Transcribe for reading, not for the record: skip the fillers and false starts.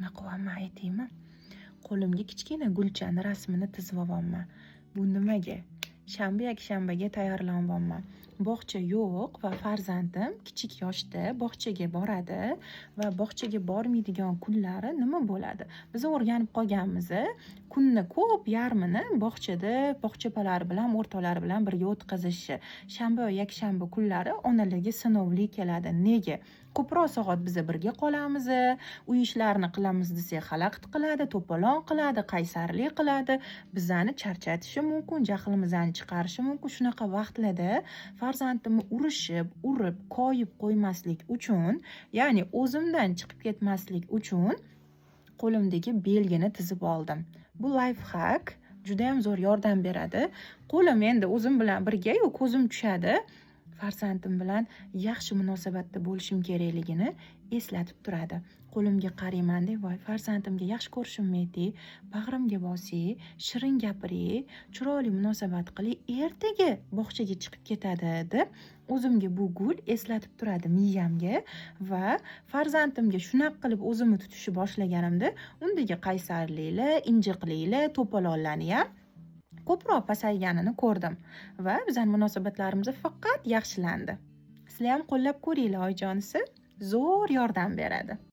nima qilyapman aytaymi? Qo'limga kichkina gulchani rasmini chizib olyapman. Bu nimaga? Shanba yakshanbaga tayyorlanyapman. Bog'cha yo'q va farzandim kichik yoshda bog'chaga boradi va bog'chaga bormaydigan kunlari nima bo'ladi? Biz o'rganib qolganmiz. Kunni ko'p yarmini bog'chada bog'chapalar bilan, o'rtoqlari bilan birga o'tkazishni. Shanba va yakshanba kunlari onalarga sinovli keladi. Nega? Ko'proq soat biz birga qolamiz, uy ishlarini qilamiz desak xalaqit qiladi, to'polon qiladi, qaysarlik qiladi, bizani charchatishi mumkin, jahlimizni chiqarishi mumkin. Shunaqa vaqtlarda farzandimni urib, koyib qo'ymaslik uchun, ya'ni o'zimdan chiqib ketmaslik uchun qo'limdagi belgini chizib oldim. Bu lifehack juda ham zo'r yordam beradi. Qo'lim endi o'zim bilan birga-yu ko'zim tushadi. Farzandim bilan yaxshi munosabatda bo'lishim kerakligini eslatib turadi. Qo'limga qarayman deb, voy farzandimga yaxshi ko'rishimni ayting, bag'rimga bosing, shirin gapiring, chiroyli munosabat qiling, ertaga bog'chaga chiqib ketadi deb o'zimga bu gul eslatib turadi miyamga va farzandimga shunaqa qilib o'zimni tutishni boshlaganimda undagi qaysarliklar, injiqliklar, to'polonlarni ham ko'proq pasayganini ko'rdim va bizning munosabatlarimiz faqat yaxshilandi. Sizlar ham qo'llab ko'ringlar oyijonisi, zo'r yordam beradi.